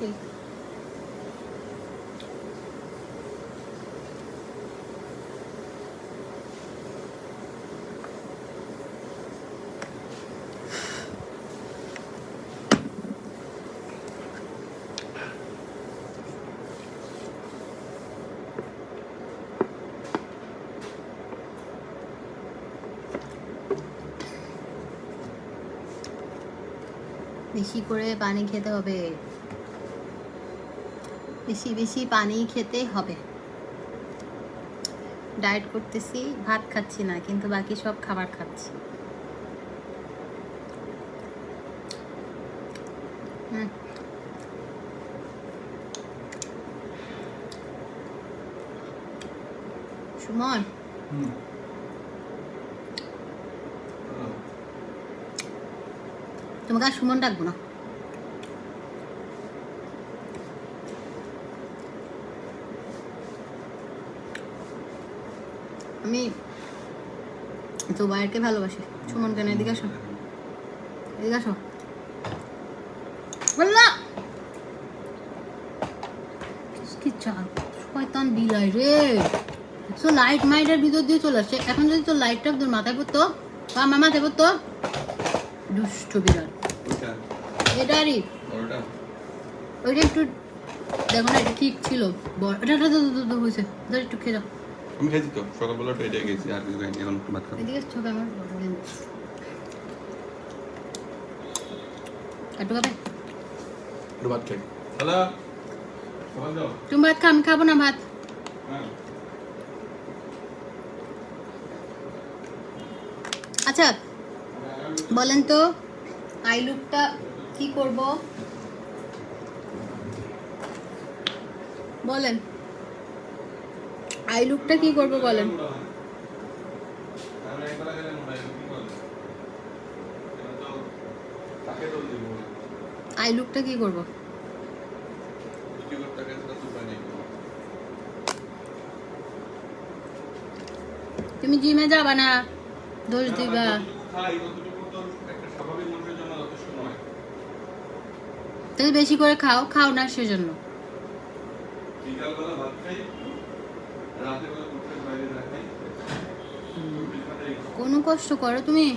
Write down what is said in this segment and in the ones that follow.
ঠিক। বেশি করে পানি খেতে হবে, বেশি বেশি পানি খেতে হবে। ডায়েট করতেছি, ভাত খাচ্ছি না, কিন্তু বাকি সব খাবার খাচ্ছি। সুমন, তোমাকে আর সুমন ডাকবো না। আমি তো বাইরকে ভালোবাসি। সুমন কেন? এদিকে আসো, এদিকে আসো। বললা কি চাল শয়তান বিলাই রে। তো লাইট মাইটের ভিতর দিয়ে চলে আসছে। এখন যদি তোর লাইটটা তোর মাথায় পড়তো বা আমার মাথায় পড়তো, দুষ্ট বিড়াল। এটারই ওইটা একটু দেখো না, এটা ঠিক ছিল। এটা হয়েছে, একটু খেয়ে যাও। আমি খেয়েছি তো সকালবেলা তো এটাই খেয়েছি, আর কিছু খাইনি। এখন ভাত খাবো। এদিকে ছোট আমার একটু খাবে, একটু ভাত খাই। হ্যালো, খাবার দাও। তুমি ভাত খা, আমি খাবো না ভাত। হ্যাঁ, আচ্ছা বলেন তো, আই লুকটা কি করব বলেন? আই লুকটা কি করব বলেন? আই লুকটা কি করব? তুমি জিমে যাবা না, দোষ দিবা। তুমি বেশি করে খাও, খাও না সেজন্য। কোনো কষ্ট করো তুমি?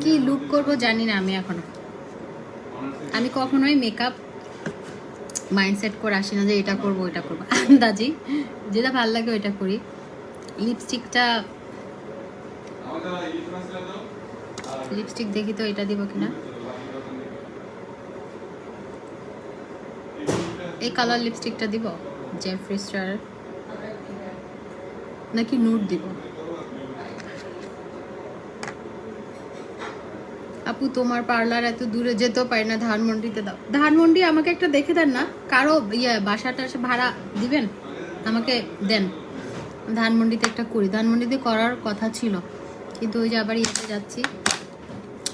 কি লুক করব জানি না আমি এখনো। আমি কখনোই মেকআপ মাইন্ডসেট করে আসি না যে এটা করব ওটা করব। আন্দাজি যেটা ভালো লাগে ওইটা করি। লিপস্টিক দেখি তো এটা দিব কিনা। এই কালার লিপস্টিকটা দিব, জেফ্রি স্টার নাকি নুড দিব? আপু তোমার পার্লার এত দূরে যেতেও পারি না, ধানমন্ডিতে দাও। ধানমন্ডি আমাকে একটা দেখে দেন না, কারো বাসাটা ভাড়া দিবেন আমাকে দেন। ধানমন্ডিতে একটা করি, ধানমন্ডিতে করার কথা ছিল, কিন্তু ওই যে আবার ইয়েতে যাচ্ছি।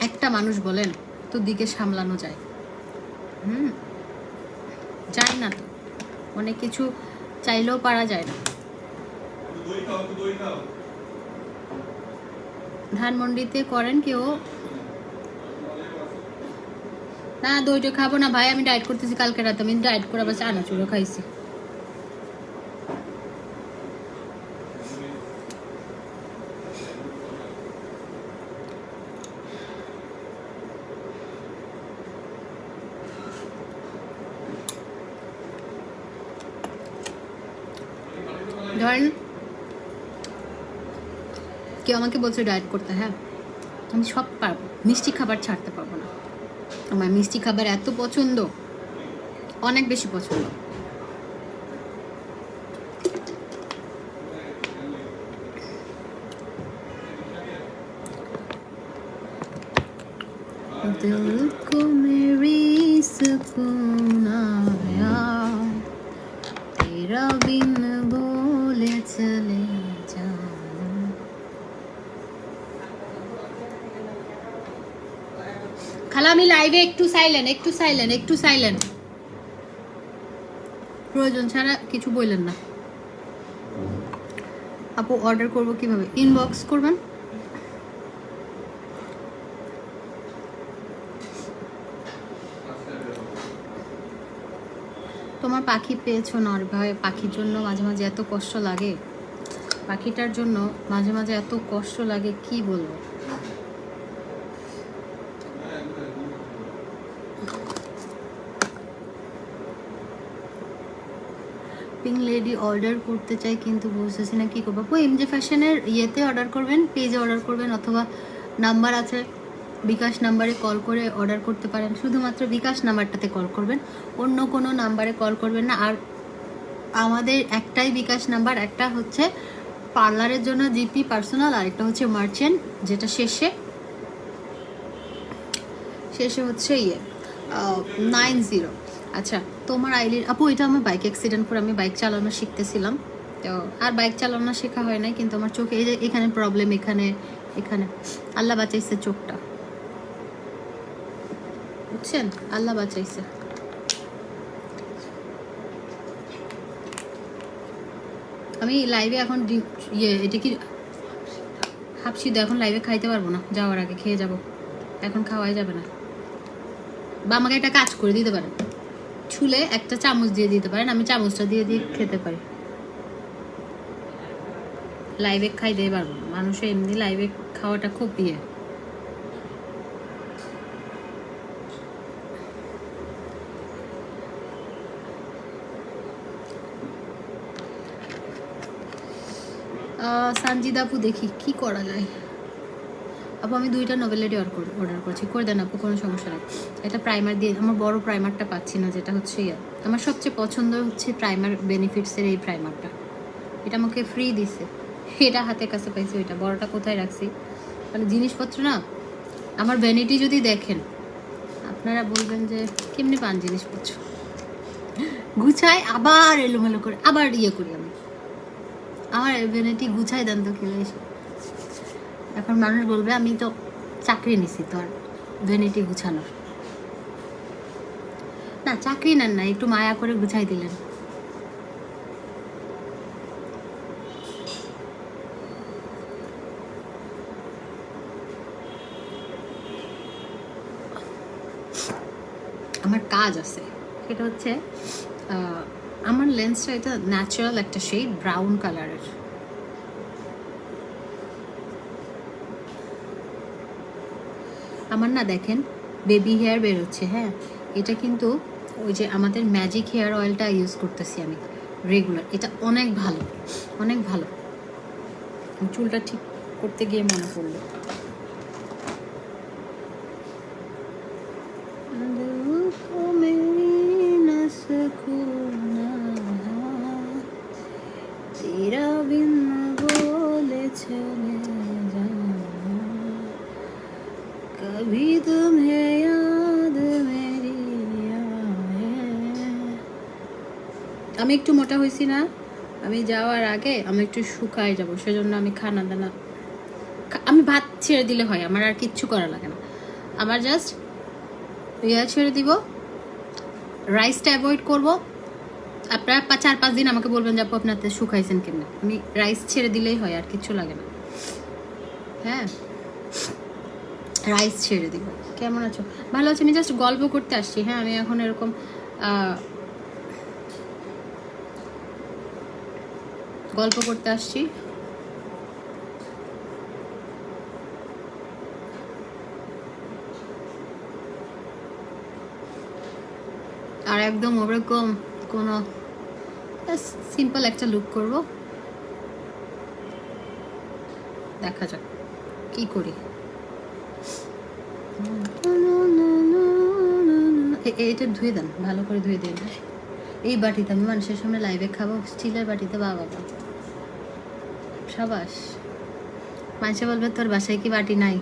একটা মানুষ বলেন তো দিকে সামলানো যায়? যায় না তো, অনেক কিছু চাইলেও পারা যায় না। ধানমন্ডিতে করেন কেউ? না দইটা খাবো না ভাই, আমি ডায়েট করতেছি। কালকে রাতে আমি ডায়েট করে আবার চানাচুরও খাইছি। ধরেন কেউ আমাকে বলছে ডায়েট করতে, হ্যাঁ আমি সব পারবো, মিষ্টি খাবার ছাড়তে পারবো না। আমার মিষ্টি খাবার এত পছন্দ, অনেক বেশি পছন্দ। दिल को मेरी सुकून आया, तेरा बिन बोले चले जाना। খালা আমি লাইভে একটু সাইলেন্ট, একটু সাইলেন্ট, একটু সাইলেন্ট। প্রয়োজন ছাড়া কিছু বললেন না। আপু অর্ডার করব কিভাবে? ইনবক্স করবেন। তোমার পাখি পেয়েছো না ভাই? পাখির জন্য মাঝে মাঝে এত কষ্ট লাগে, পাখিটার জন্য মাঝে মাঝে এত কষ্ট লাগে কি বলবো। পিঙ্ক লেডি অর্ডার করতে চাই কিন্তু বুঝতেছি না কি করবো। আপু এমজে ফ্যাশনের ইয়েতে অর্ডার করবেন, পেজে অর্ডার করবেন, অথবা নাম্বার আছে বিকাশ নাম্বারে কল করে অর্ডার করতে পারেন। শুধুমাত্র বিকাশ নাম্বারটাতে কল করবেন, অন্য কোনো নাম্বারে কল করবেন না। আর আমাদের একটাই বিকাশ নাম্বার, একটা হচ্ছে পার্লারের জন্য জিপি পার্সোনাল, আর একটা হচ্ছে মার্চেন্ট, যেটা শেষে হচ্ছে 90। আচ্ছা তোমার আইলির আপু, এটা আমার বাইক অ্যাক্সিডেন্ট করে আমি বাইক চালানো শিখতেছিলাম, তো আর বাইক চালানো শেখা হয় নাই, কিন্তু আমার চোখে এই যে এখানে প্রবলেম, এখানে এখানে আল্লাহ বাঁচাইছে চোখটা, বুঝছেন, আল্লাহ বাঁচাইছে। আমি লাইভে এখন এটা কি হাফসিদ্ধ, এখন লাইভে খাইতে পারবো না, যাওয়ার আগে খেয়ে যাব, এখন খাওয়াই যাবে না। বা আমাকে একটা কাজ করে দিতে পারেন, ছুলে একটা চামচ দিয়ে দিতে পারেন, আমি চামচটা দিয়ে দিয়ে খেতে পারি। লাইভে খাইতেই পারবো না, মানুষের এমনি লাইভে খাওয়াটা খুব ইয়ে। সানজিদা আপু দেখি কি করা যায়। আপু আমি 2টা নোভেলেটি অর্ডার করছি, করে দেন আপু, কোনো সমস্যা নেই। এটা প্রাইমার দিয়ে, আমার বড় প্রাইমারটা পাচ্ছি না, যেটা হচ্ছে আমার সবচেয়ে পছন্দ হচ্ছে প্রাইমার বেনিফিটসের এই প্রাইমারটা, এটা আমাকে ফ্রি দিছে, এটা হাতের কাছে পাইছি। ওইটা বড়টা কোথায় রাখছি, মানে জিনিসপত্র না, আমার ভ্যানিটি যদি দেখেন আপনারা বলবেন যে কেমনি পান জিনিসপত্র, গুছাই আবার এলোমেলো করে আবার ইয়ে করি আমি, আমার ভ্যানিটি গুছাই দেন তো কিলো এসে। এখন মানুষ বলবে আমি তো চাকরি নিছি, তো আর ভ্যানিটি গুছানোর না, চাকরি নেন না, একটু মায়া করে গুছাই দিলেন। আমার কাজ আছে, সেটা হচ্ছে আমার লেন্সটা এটা ন্যাচারাল একটা শেড ব্রাউন কালারের, আমার না দেখেন বেবি হেয়ার বেরোচ্ছে, হ্যাঁ এটা কিন্তু ওই যে আমাদের ম্যাজিক হেয়ার অয়েলটা ইউজ করতেছি আমি রেগুলার, এটা অনেক ভালো, অনেক ভালো। চুলটা ঠিক করতে গিয়ে মনে পড়লো, कभी तुम्हें याद मेरी आए। আমি একটু মোটা হয়েছি না, আমি যাওয়ার আগে আমি একটু শুকায় যাব, সেজন্য আমি খানা দানা আমি ভাত ছেড়ে দিলে হয়, আমার আর কিচ্ছু করা লাগে না, আমার জাস্ট ইয়া ছেড়ে দিব, রাইসটা অ্যাভয়েড করব। আপনারা 4-5 দিন আমাকে বলবেন যে আপু আপনাদের শুকাইছেন কেমন, আমি রাইস ছেড়ে দিলেই হয়, আর কিচ্ছু লাগে না। হ্যাঁ রাইস ছেড়ে দিব। কেমন আছো? ভালো আছি, আমি জাস্ট গল্প করতে আসছি। হ্যাঁ আমি এখন এরকম গল্প করতে আসছি। আর একদম ওরকম কোনো সিম্পল একটা লুক করব, দেখা যাক কি করি। এটা ধুয়ে দেন, ভালো করে ধুয়ে দেন। এই বাটিতে আমি মানুষের সামনে লাইভে খাবো, স্টিলের বাটিতে, বাবা সাবাস। মানুষে বলবে তোর বাসায় কি বাটি নাই?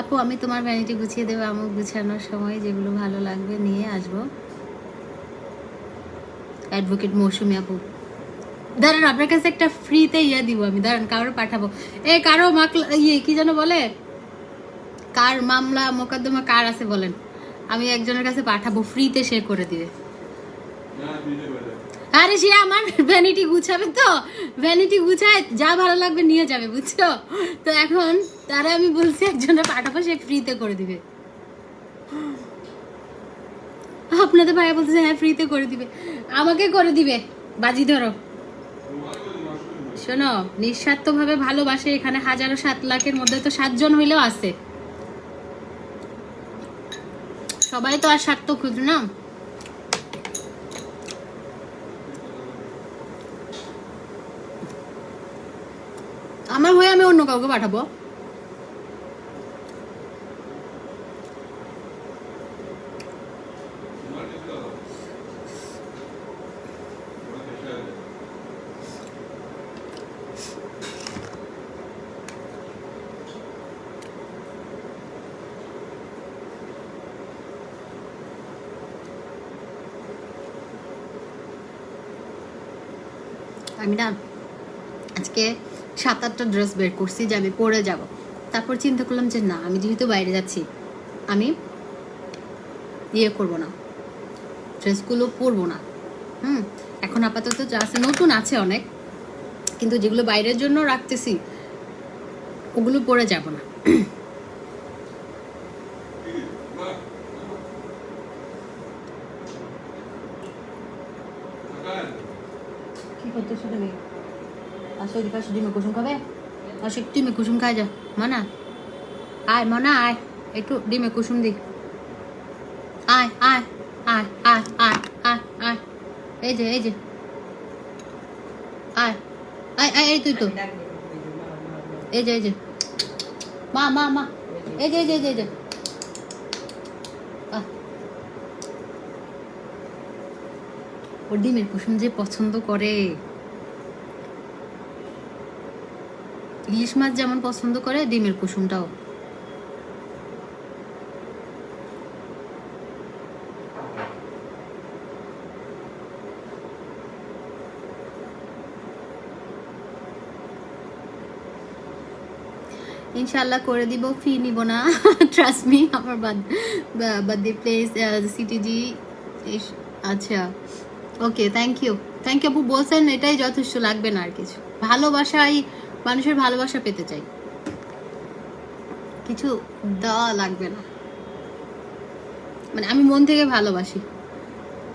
আপু আমি তোমার ভ্যানিটি গুছিয়ে দেবো, আমার গুছানোর সময় যেগুলো ভালো লাগবে নিয়ে আসবো। অ্যাডভোকেট মৌসুমি আপু, দাঁড়ান আপনার কাছে একটা ফ্রিতে ইয়ে দিব আমি, দাঁড়ান কারো পাঠাবো। কারো কি যেন বলে, কার মামলা মোকদ্দমা কার আছে বলেন। আমি একজনের কাছে পাঠাবো, ফ্রিতে সে করে দিবে। না ভিডিও করে আরে সে আমার ভ্যানিটি গুছাবে, তো ভ্যানিটি গুছায় যা ভালো লাগবে নিয়ে যাবে, বুঝছো? তো এখন তারা আমি বলছি একজনের পাঠাবো, সে ফ্রিতে করে দিবে। আপনাদের ভাইয়া বলতেছে হ্যাঁ ফ্রিতে করে দিবে, আমাকে করে দিবে, বাজি ধরো। শোনো, নিঃস্বার্থভাবে ভালোবাসে এখানে হাজারো 7 লাখের মধ্যে তো 7 জন হইলেও আছে, সবাই তো আর স্বার্থ খুঁজ না। আমার হয়ে আমি অন্য কাউকে পাঠাবো। আমি না আজকে 7-8টা ড্রেস বের করছি যে আমি পরে যাব, তারপর চিন্তা করলাম যে না, আমি যেহেতু বাইরে যাচ্ছি আমি ইয়ে করবো না, ড্রেসগুলো পরবো না। এখন আপাতত যা আছে নতুন আছে অনেক, কিন্তু যেগুলো বাইরের জন্য রাখতেছি ওগুলো পরে যাব না। কি করতেছো তুমি? আসো এদিকে আসো, ডিমে কুসুম খাবে? আসো একটু ডিমে কুসুম খাই যা। মানা আয়, মনা আয়, একটু ডিমে কুসুম দি। আয় আয় আয় আয় আয় আয় আয়, এই যে এই যে, আয় আয় আয়, এই তুই তো, এই যে এই যে, মা মা মা, এই যে এই যে এই যে, এই যে ও ডিমের কুসুম যে পছন্দ করে, ইলিশ মাছ যেমন পছন্দ করে ডিমের কুসুমটাও। ইনশাল্লাহ করে দিব, ফি নিব না, ট্রাস্ট মি। আমার বার্থডে প্লেস সিটিজি। আচ্ছা ওকে, থ্যাংক ইউ আপু, বলছেন এটাই যথেষ্ট, লাগবে না আর কিছু। ভালোবাসাই, মানুষের ভালোবাসা পেতে চাই, কিছু দেওয়া লাগবে না, মানে আমি মন থেকে ভালোবাসি।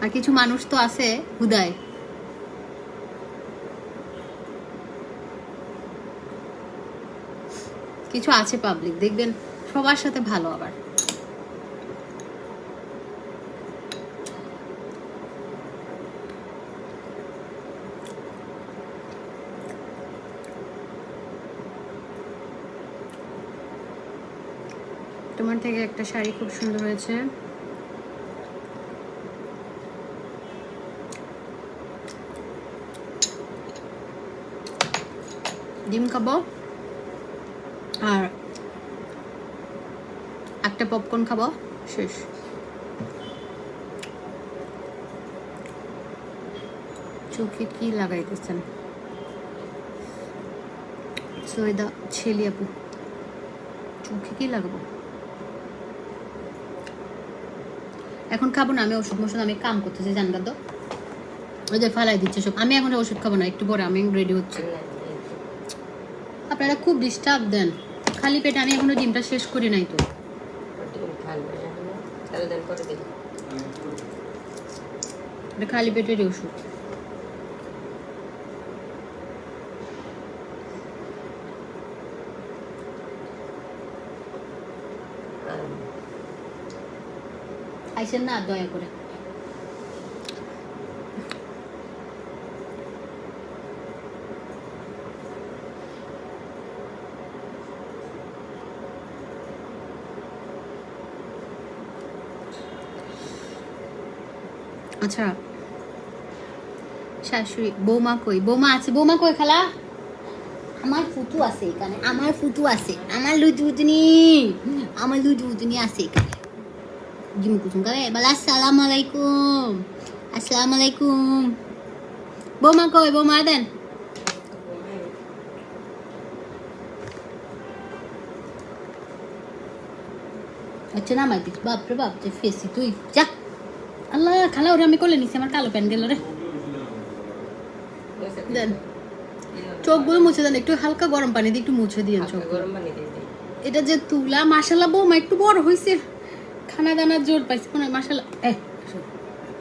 আর কিছু মানুষ তো আছে হুদায়, কিছু আছে পাবলিক দেখবেন সবার সাথে ভালো, আবার তোমার থেকে একটা শাড়ি খুব সুন্দর হয়েছে। ডিম খাবো আর একটা পপকর্ন খাবো, শেষ। চোখে কি লাগাইতেছেন? সৈদা ছেলে আপু, চোখে কি লাগাবো? এখন খাবো না আমি ওষুধ মোষুধ, আমি কাম করতেছি জানগা, তো ওই যে ফালাই দিচ্ছে সব। আমি এখন ওষুধ খাবো না, একটু পরে আমি রেডি হচ্ছি। আপনারা খুব ডিস্টার্ব দেন খালি পেটে, আমি এখনো ডিমটা শেষ করি নাই তো। খালি পেটের ওষুধ। আইসেন না দয়া করে। আচ্ছা শাশুড়ি, বৌমা কই? বৌমা আছে, বৌমা কই খালা? আমার ফুটু আছে এখানে, আমার ফুটু আছে, আমার লুচু উতনি, আমার লুচু উতনি আছে এখানে। জিম কুসুম খাবে বলে? আসসালামু আলাইকুম, আসসালামু আলাইকুম। বৌমা কই? বৌমা দেন। আচ্ছা নামাই দিস, বাপরে বাপ যে ফেসি তুই, যা। আল্লাহ, খালা ওরে আমি কোলে নিছি, আমার কালো প্যান গেল রে। দেন চোখগুলো মুছে দেন, একটু হালকা গরম পানি দিয়ে একটু মুছে দিয়েন চোখ। এটা যে তুলা, মাশাল্লাহ বৌমা একটু বড় হয়েছে, খানা দানার জোর পাইছে মনে হয়, মাশাল্লাহ।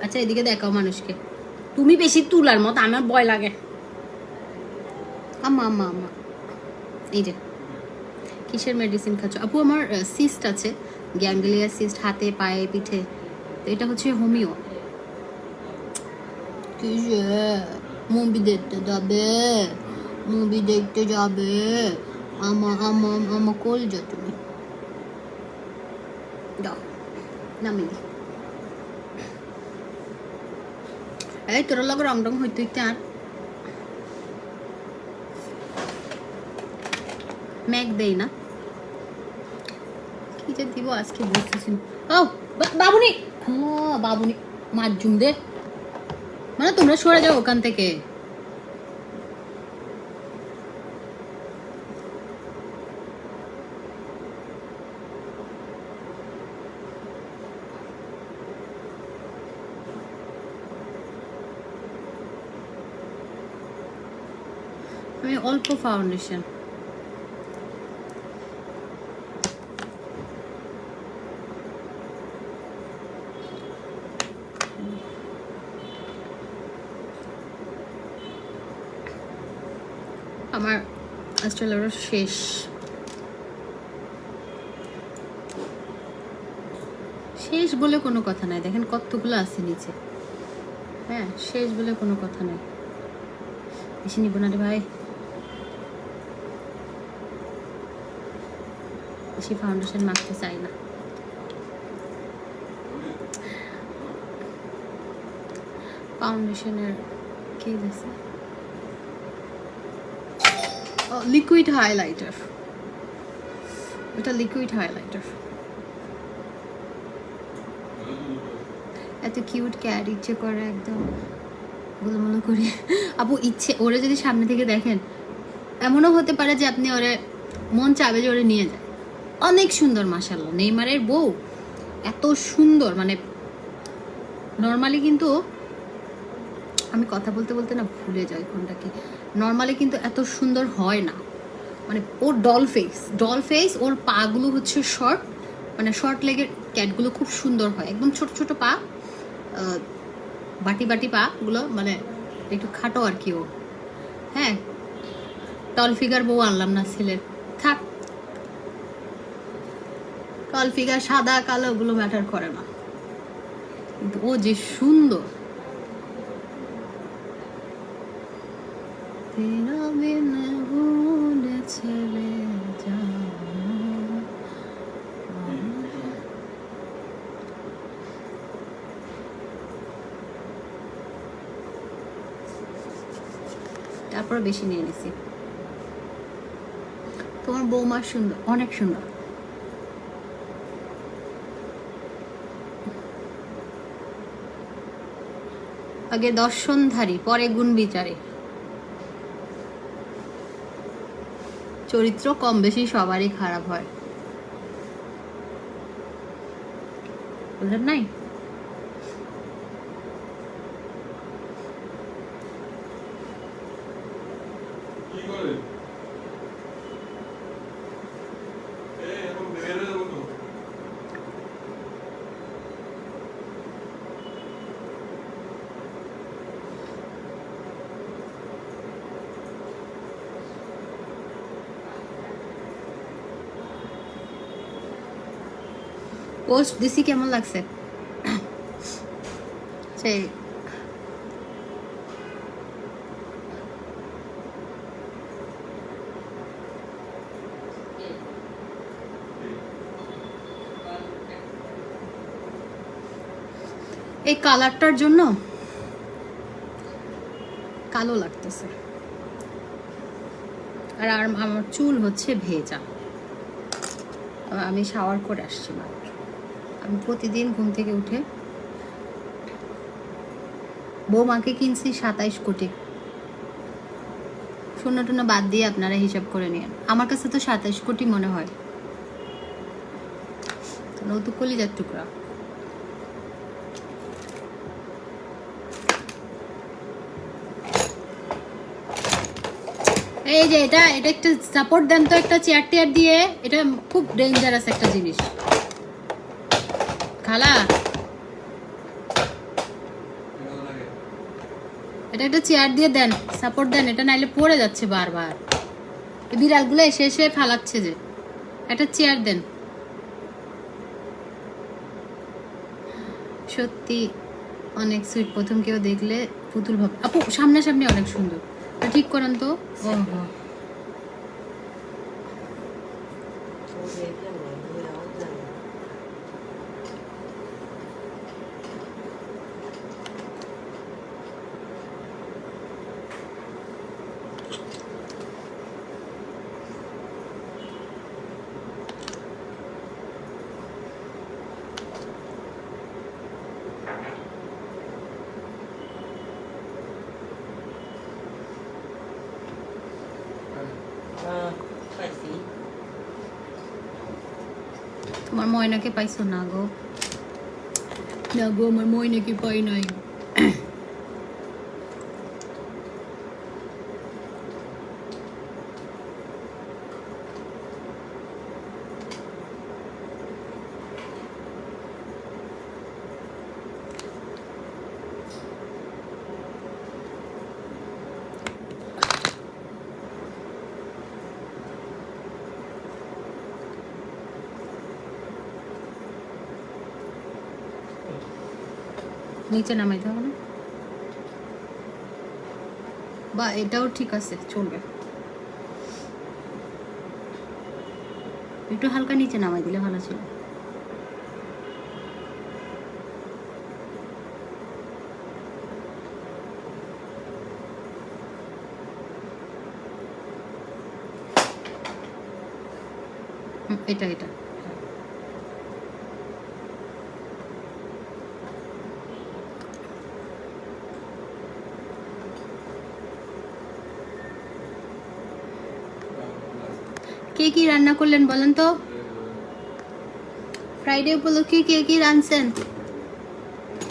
আচ্ছা এদিকে দেখাও মানুষকে, তুমি বেশি তুলার মতো, আমার ভয় লাগে। আম্মা আম্মা আম্মা, এই যে কিসের মেডিসিন খাচ্ছ আপু? আমার সিস্ট আছে, গ্যাংলিয়া সিস্ট, হাতে পায়ে পিঠে, তো এটা হচ্ছে হোমিও। কি যে মুভি দেখতে যাবে, মুভি দেখতে যাবে, আমা কল যা তুমি দাও নামি দি। এই তোর লগে রং রং হইতে হইতে আর ম্যাক দেই না, কি যে দিব আজকে বুঝতেছি। ও বাবুনি, বাবুনি মাজুম দে, মানে তোমরা সরে যাও ওখান থেকে। আমি অল্প ফাউন্ডেশন, আমার আস্ট্রেলিয়ার শেষ। শেষ বলে কোনো কথা নাই, দেখেন কতগুলো আছে নিচে। হ্যাঁ শেষ বলে কোনো কথা নাই, বেশি নিব না রে ভাই, বেশি ফাউন্ডেশন মাখতে চাই না। ফাউন্ডেশনের কি আছে, লিকুইড হাইলাইটার, এটা লিকুইড হাইলাইটার। এত কিউট ক্যাট, ইচ্ছে করে একদম গোলমোলো করি আপু, ইচ্ছে ওরে যদি সামনে থেকে দেখেন, এমনও হতে পারে যে আপনি ওরে মন চাবে যে ওরে নিয়ে যায়। অনেক সুন্দর মাশাআল্লাহ, নেইমারের বউ এত সুন্দর, মানে নর্মালি কিন্তু আমি কথা বলতে বলতে না ভুলে যাই কোনটাকে, নর্মালি কিন্তু এত সুন্দর হয় না, মানে ওর ডল ফেস, ওর পাগুলো হচ্ছে শর্ট, মানে শর্ট লেগের ক্যাটগুলো খুব সুন্দর হয়, একদম ছোট ছোট পা, বাটি বাটি পা গুলো, মানে একটু খাটো আর কি ও। হ্যাঁ টল ফিগার বউ আনলাম না ছেলের, থাক, টল ফিগার সাদা কালো ওগুলো ম্যাটার করে না, কিন্তু ও যে সুন্দর। তারপর বেশি নিয়ে নিছি। তোমার বৌমা সুন্দর, অনেক সুন্দর। আগে দর্শনধারী, পরে গুণ বিচারে, চরিত্র কম বেশি সবারই খারাপ হয়, বুঝলেন নাই? পোস্ট দিছি, কেমন লাগছে? সেই এই কালারটার জন্য কালো লাগতেছে, আর আমার চুল হচ্ছে ভেজা, আমি শাওয়ার করে আসছি মাত্র। আমি প্রতিদিন ঘুম থেকে উঠে, বৌমাকে কিনছি 27 কোটি, শূন্য টুন্য বাদ দিয়ে আপনারা হিসাব করে নিন, আমার কাছে তো 27 কোটি মনে হয়। ও তো কলিজার টুকরা। এই যে এটা এটা একটা সাপোর্ট দেন তো একটা চেয়ার টেয়ার দিয়ে, এটা খুব ডেঞ্জারাস একটা জিনিস। খালা এটা একটা চেয়ার দিয়ে দেন, সাপোর্ট দেন, এটা নাইলে পড়ে যাচ্ছে বারবার। এই বিড়ালগুলো এসে এসে ফালাচ্ছে যে, একটা চেয়ার দেন। সত্যি অনেক সুইট, প্রথম কেউ দেখলে পুতুল ভাবে। আপু সামনাসামনি অনেক সুন্দর, ঠিক করেন তো। ওহো তোমার ময়নাকে পাইছো না গো? না গো, আমার ময়নাকে পাই নাই। নিচে নামাইতে হবে না, বা এটাও ঠিক আছে, চলবে। একটু হালকা নিচে নামাই দিলে ভালো ছিল। এটা এটা কে কি রান্না করলেন বলেন তো? ফ্রাইডে উপলক্ষে কে কি রাঁধছেন?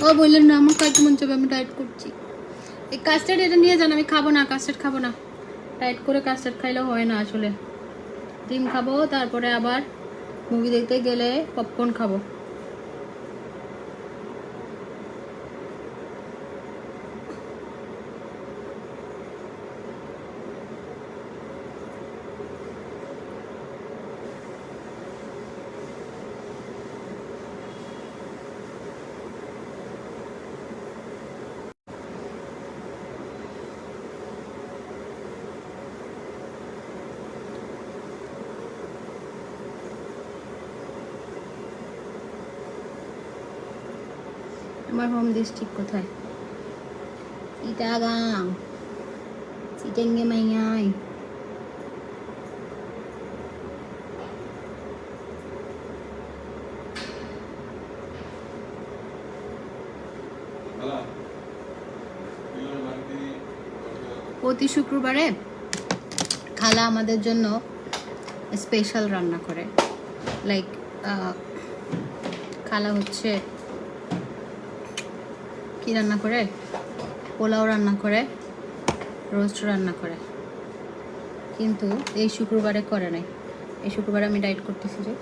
ও বললেন না আমার খাইতে মন চাবে, আমি ডায়েট করছি। এই কাস্টার্ড এটা নিয়ে যান, আমি খাবো না, কাস্টার্ড খাবো না। ডায়েট করে কাস্টার্ড খাইলে হয় না আসলে। ডিম খাবো, তারপরে আবার মুভি দেখতে গেলে পপকর্ন খাবো। আমার হোম ডিস্ট্রিক্ট কোথায়? চিটাগাং, চিটাঙ্গে মাইয়াই। প্রতি শুক্রবারে খালা আমাদের জন্য স্পেশাল রান্না করে। লাইক খালা হচ্ছে কি রান্না করে, পোলাও রান্না করে, রোস্ট রান্না করে, কিন্তু এই শুক্রবারে করে নাই। এই শুক্রবারে আমি ডায়েট করতেছি যে।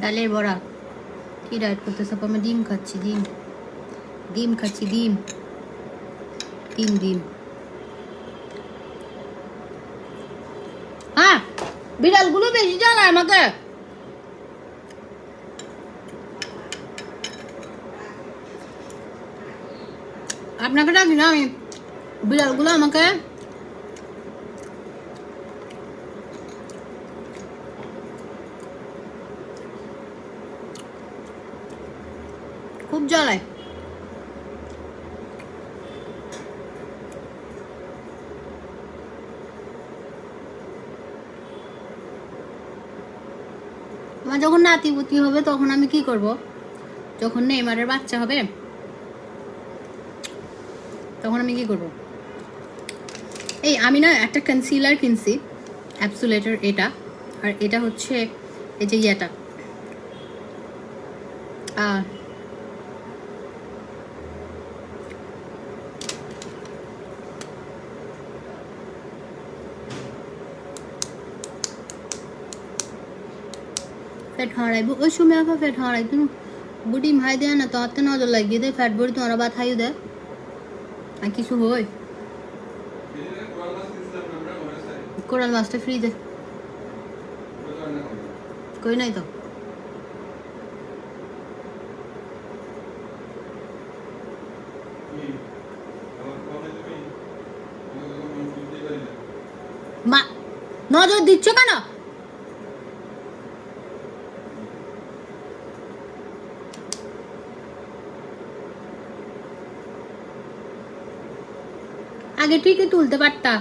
ডালের বড়া কি ডায়েট করতেছে? আমি ডিম খাচ্ছি, ডিম ডিম খাচ্ছি, ডিম ডিম ডিম। হ্যাঁ, বিড়ালগুলো বেশি জানায় আমাকে। আপনাকে ডাকি না আমি, বিড়ালগুলো আমাকে খুব জ্বালায়। আমার যখন নাতিপুতি হবে তখন আমি কি করব? যখন নেইমারের বাচ্চা হবে তখন আমি কি করব? এই আমি না একটা কনসিলার কিনছি, অ্যাবসোলেটের এটা, আর এটা হচ্ছে এই যে ইয়াটা ফ্যাট হারাইব ওই সময় আপা ফ্যাট হারাই তুমি বুটি ভাই দেয় না তো হাতে নজর লাগিয়ে দেয় ফ্যাট বড়ি তোমার বাদ খাইও দেয় আর কিছু হয় কোরাল মাছটা ফ্রি দে কই নাই তো মা নজর দিচ্ছ কেন? আগে ঠিকই তুলতে পারতা।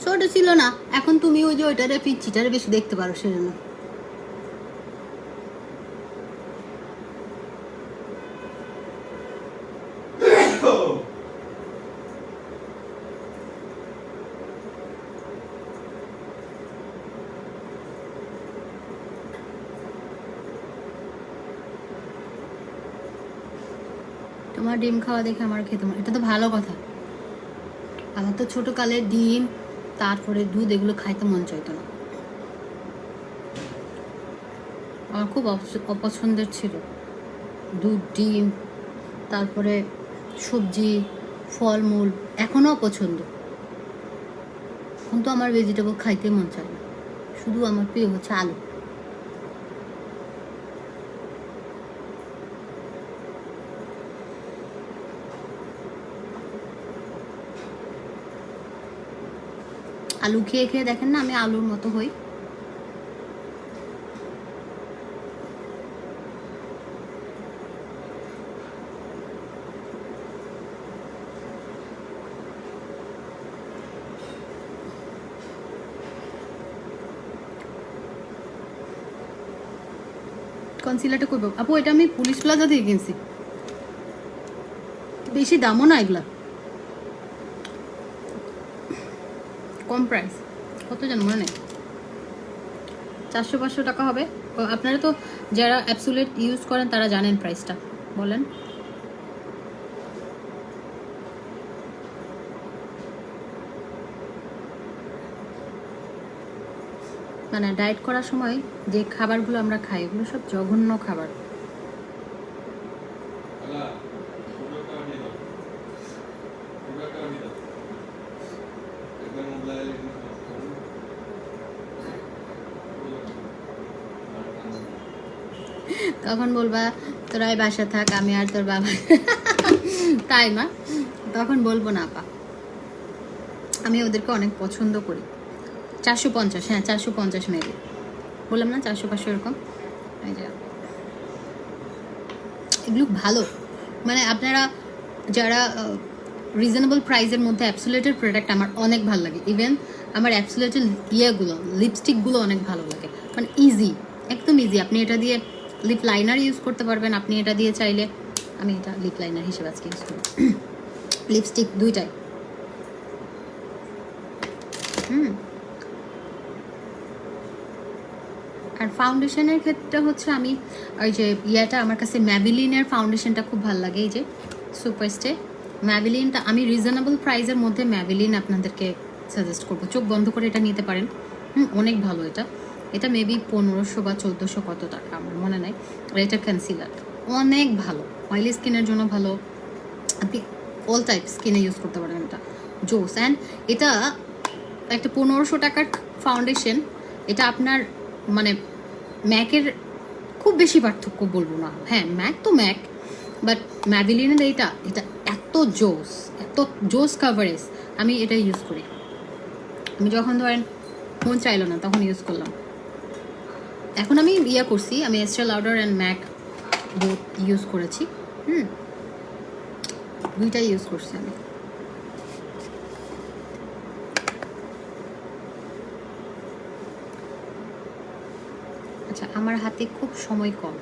ছোট ছিল না, এখন তুমি ওই যে ওইটারে পিচ্ছিটারে বেশি দেখতে পারো সেজন্য। তোমার ডিম খাওয়া দেখে আমার খেতে মন, এটা তো ভালো কথা। আমার তো ছোট কালে ডিম তারপরে দুধ এগুলো খাইতে মন চাইতো না, আমার খুব অপছন্দের ছিল দুধ ডিম তারপরে সবজি ফলমূল, এখনও অপছন্দ, কিন্তু আমার ভেজিটেবল খাইতে মন চায় না, শুধু আমার প্রিয় হচ্ছে আলু। আলু খেয়ে খেয়ে দেখেন না আমি আলুর মতো হই। কনসিলারটা করবো আপু, এটা আমি পুলিশ প্লাজা দিয়ে কিনছি, বেশি দামও না, এগুলা কম প্রাইস, কত জানো মনে নেই, 400-500 টাকা হবে। আপনারা তো যারা অ্যাবসোলিউট ইউজ করেন তারা জানেন প্রাইসটা, বলেন। মানে ডায়েট করার সময় যে খাবারগুলো আমরা খাই এগুলো সব জঘন্য খাবার। তখন বলবা তোরাই বাসা থাক, আমি আর তোর বাবা তাই মা, তখন বলবো না আপা, আমি ওদেরকে অনেক পছন্দ করি। 450, হ্যাঁ 450 মেবি, বললাম না 400-500 এরকম। এই যে এগুলো ভালো, মানে আপনারা যারা রিজনেবল প্রাইসের মধ্যে অ্যাবসোলিউটের প্রোডাক্ট আমার অনেক ভালো লাগে। ইভেন আমার অ্যাবসোলিউটের ইয়েগুলো লিপস্টিকগুলো অনেক ভালো লাগে, মানে ইজি, একদম ইজি। আপনি এটা দিয়ে লিপ লাইনার ইউজ করতে পারবেন, আপনি এটা দিয়ে চাইলে, আমি এটা লিপ লাইনার হিসেবে আজকে ইউজ করি, লিপস্টিক দুইটাই। আর ফাউন্ডেশনের ক্ষেত্রে হচ্ছে আমি ওই যে ইয়াটা, আমার কাছে ম্যাভিলিনের ফাউন্ডেশনটা খুব ভালো লাগে, এই যে সুপারস্টে ম্যাভিলিনটা, আমি রিজনেবল প্রাইসের মধ্যে ম্যাভিলিন আপনাদেরকে সাজেস্ট করবো, চোখ বন্ধ করে এটা নিতে পারেন, অনেক ভালো এটা। এটা মেবি 1500 বা 1400 কত টাকা আমার মনে নাই। আর এটা কনসিলার অনেক ভালো, অয়েলি স্কিনের জন্য ভালো, আপনি অল টাইপ স্কিনে ইউজ করতে পারেন এটা, জোস। অ্যান্ড এটা একটা 1500 টাকার ফাউন্ডেশন, এটা আপনার মানে ম্যাকের খুব বেশি পার্থক্য বলবো না, হ্যাঁ ম্যাক তো ম্যাক, বাট ম্যাভিলিনের এটা এত জোস, এত জোস কাভারেজ, আমি এটা ইউজ করি। আমি যখন ধরেন মন চাইলো না তখন ইউজ করলাম। এখন আমি ইয়া করছি, আমি এস্টে louder and Mac both use করেছি। দুইটাই ইউজ করছি আমি। আচ্ছা, আমার হাতে খুব সময় কম,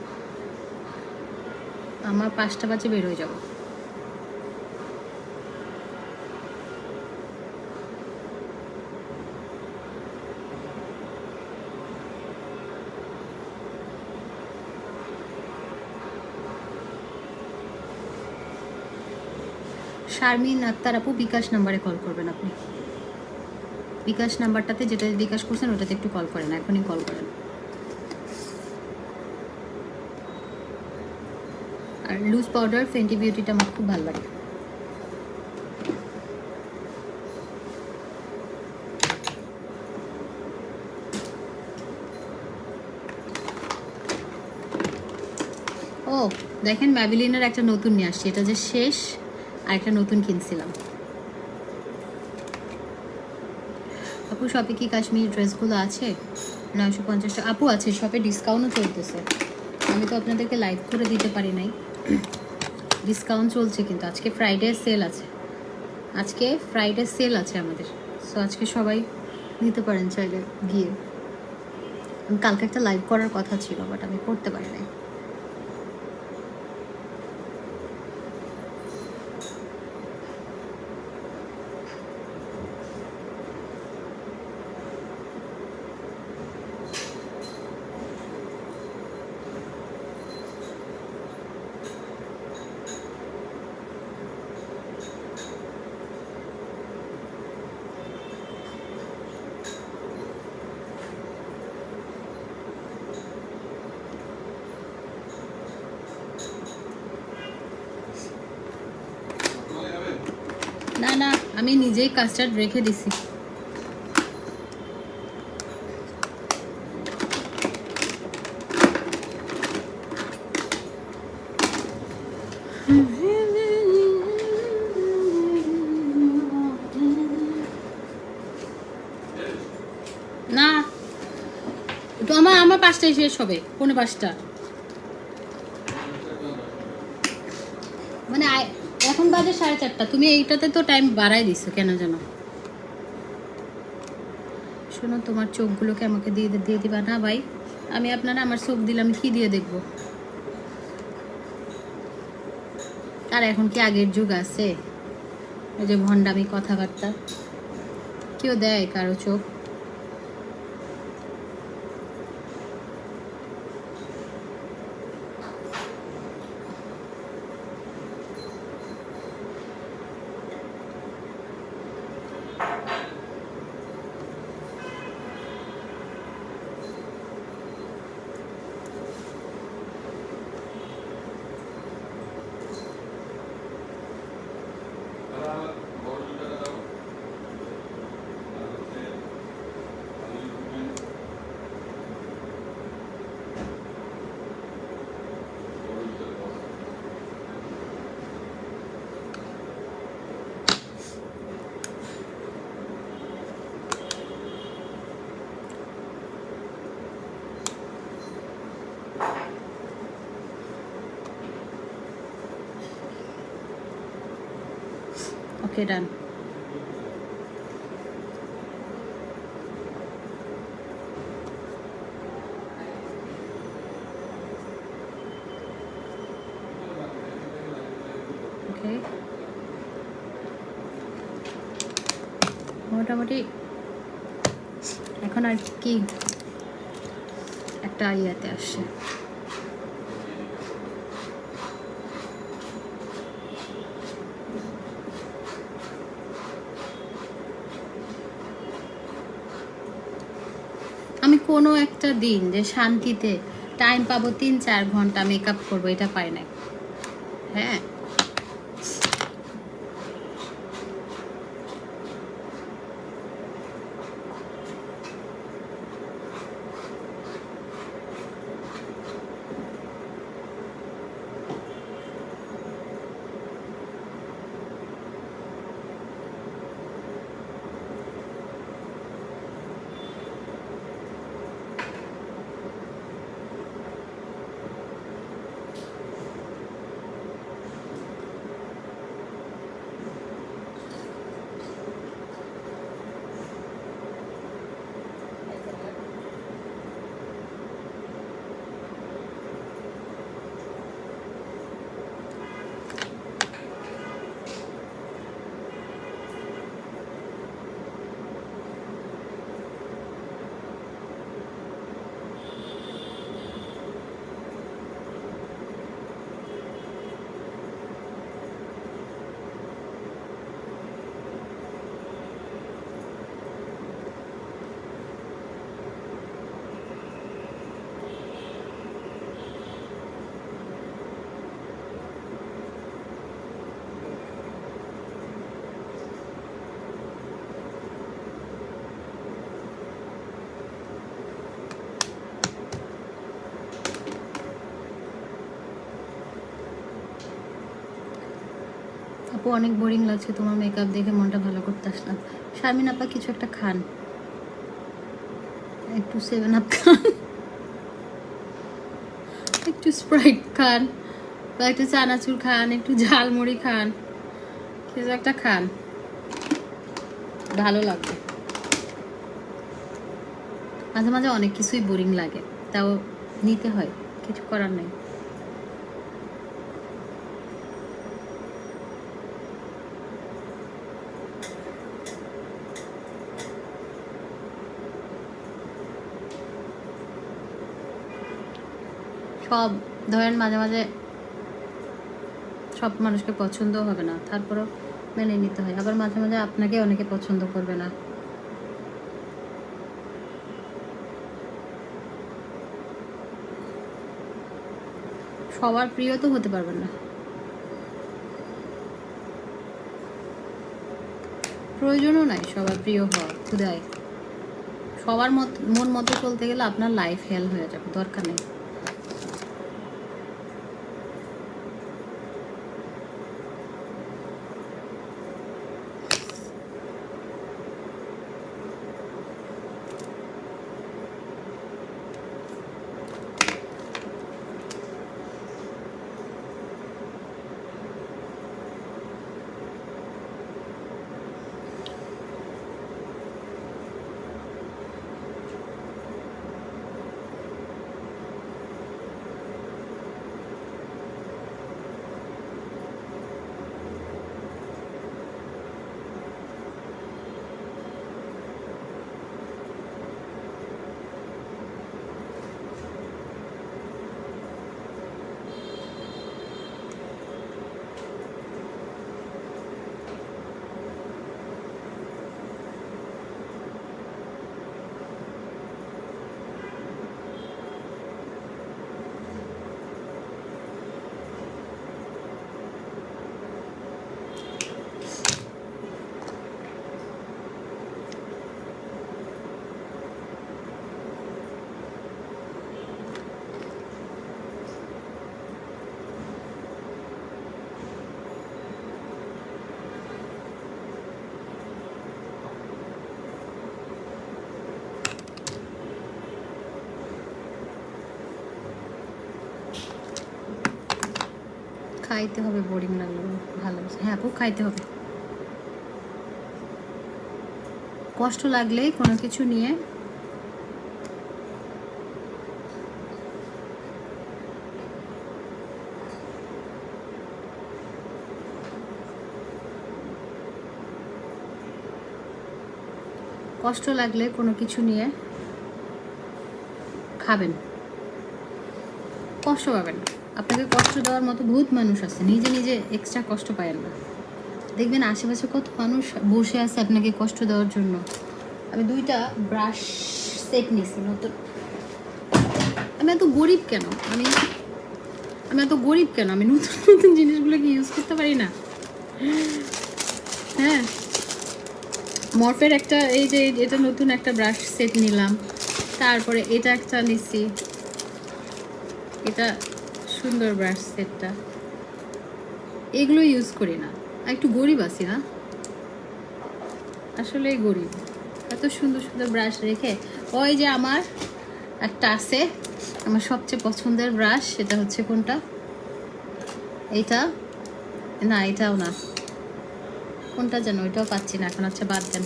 আমার 5টা বাজে বের হয়ে যাব। শারমিন আক্তার আপু, বিকাশ নাম্বারে কল করবেন আপনি। বিকাশ নাম্বারটাতে যেটা বিকাশ করছেন ওটাতে একটু কল করেন, এখনই কল করেন। আর লুজ পাউডার ফেন্টি বিউটিটা আমার খুব ভালো লাগে। ও দেখেন, ম্যাবিলিনের একটা নতুন নিয়ে আসছে, এটা যে শেষ, আর একটা নতুন কিনছিলাম। আপু শপে কি কাশ্মীর ড্রেসগুলো আছে? 950 টাকা আপু আছে, শপে ডিসকাউন্টও চলতেছে। আমি তো আপনাদেরকে লাইভ করে দিতে পারি নাই, ডিসকাউন্ট চলছে কিন্তু। আজকে ফ্রাইডে সেল আছে, আজকে ফ্রাইডে সেল আছে আমাদের। সো আজকে সবাই নিতে পারেন চাইলে গিয়ে। আমি কালকে একটা লাইভ করার কথা ছিল, বাট আমি করতে পারি নাই। না না, আমি নিজেই কাস্টার্ড রেখে দিছি। না, তো আমার 5টায় শেষ হবে, 5:45। মানে এখন বাজে 4:30, তুমি এইটাতে তো টাইম বাড়াই দিছো কেন জানো? শোনো, তোমার চোখগুলোকে আমাকে দিয়ে দিয়ে দিবা না ভাই। আমি আপনারা আমার চোখ দিলে আমি কি দিয়ে দেখবো? আর এখন কি আগের যুগ আছে? ওই যে ভণ্ডামি কথাবার্তা, কেউ দেয় কারো চোখ? Okay, done. Okay. মোটামুটি এখন আর কি একটা ইয়েতে আসছে। আমি কোনো একটা দিন যে শান্তিতে টাইম পাবো 3-4 ঘন্টা মেকআপ করবো, এটা পাই না। হ্যাঁ, আপু অনেক বোরিং লাগছে তোমার মেকআপ দেখে, মনটা ভালো করতে আসলাম। শারমিন আপা কিছু একটা খান, একটু 7 আপ খান, একটু স্প্রাইট খান, বা একটু চানাচুর খান, একটু ঝালমুড়ি খান, কিছু একটা খান, ভালো লাগবে। মাঝে মাঝে অনেক কিছুই বোরিং লাগে, তাও নিতে হয়, কিছু করার নেই। সব ধরেন মাঝে মাঝে সব মানুষকে পছন্দও হবে না, তারপরও মেনে নিতে হয়। আবার মাঝে মাঝে আপনাকে অনেকে পছন্দ করবে না। সবার প্রিয় তো হতে পারবেন না, প্রয়োজনও নাই সবার প্রিয় হওয়া। খুদায় সবার মন মতো চলতে গেলে আপনার লাইফ হেল হয়ে যাবে, দরকার নেই। খাইতে হবে, বোরিং লাগলো, ভালো। হ্যাঁ আপু খাইতে হবে। কষ্ট লাগলে কোনো কিছু নিয়ে খাবেন, কষ্ট পাবেন না। আপনাকে কষ্ট দেওয়ার মতো বহুত মানুষ আছে, নিজে নিজে এক্সট্রা কষ্ট পায়েন না। দেখবেন আশেপাশে কত মানুষ বসে আছে আপনাকে কষ্ট দেওয়ার জন্য। আমি 2টা ব্রাশ সেট নিছি নতুন। আমি এত গরিব কেন, আমি এত গরিব কেন, আমি নতুন নতুন জিনিসগুলোকে ইউজ করতে পারি না? হ্যাঁ, মরফের একটা, এই যে এটা নতুন একটা ব্রাশ সেট নিলাম, তারপরে এটা একটা নিছি, এটা সুন্দর ব্রাশ সেটটা, এগুলো ইউজ করি না। একটু গরিব আছি না, আসলেই গরিব। এত সুন্দর সুন্দর ব্রাশ রেখে, ওই যে আমার একটা আছে আমার সবচেয়ে পছন্দের ব্রাশ, সেটা হচ্ছে কোনটা, এইটা না, এটাও না, কোনটা যেন, ওইটাও পাচ্ছি না এখন। আচ্ছা বাদ দেন,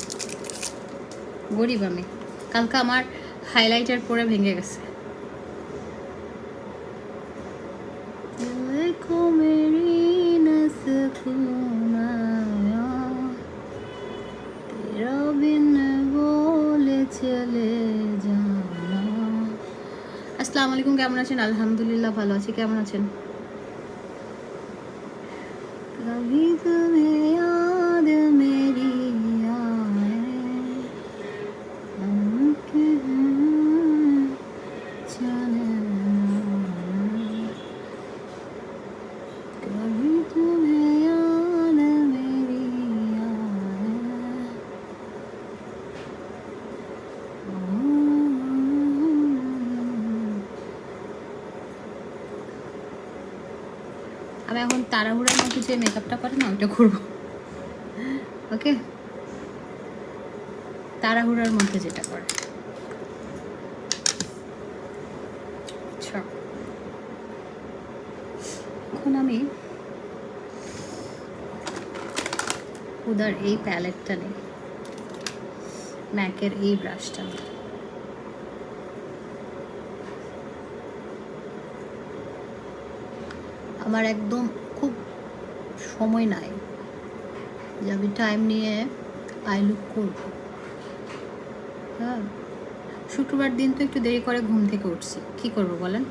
গরিব আমি। কালকে আমার হাইলাইটার পরে ভেঙে গেছে। আসসালামু আলাইকুম, কেমন আছেন? আলহামদুলিল্লাহ ভালো আছি, কেমন আছেন? कभी तुम्हें याद मेरी आए, हम चले कभी तुम्हें याद मेरी आए। আমি এখন তাড়াহুড়োর মধ্যে যে মেকআপটা করে না ওইটা করবো, ওকে? তাড়াহুড়োর মধ্যে যেটা করে। আচ্ছা, এখন আমি হুদার এই প্যালেটটা নেই, ম্যাকের এই ব্রাশটা নেই। আমার একদম খুব সময় নাই যে আমি টাইম নিয়ে আই লুক করবো। হ্যাঁ, শুক্রবার দিন তো একটু দেরি করে ঘুম থেকে উঠছি, কি করবো বলেন?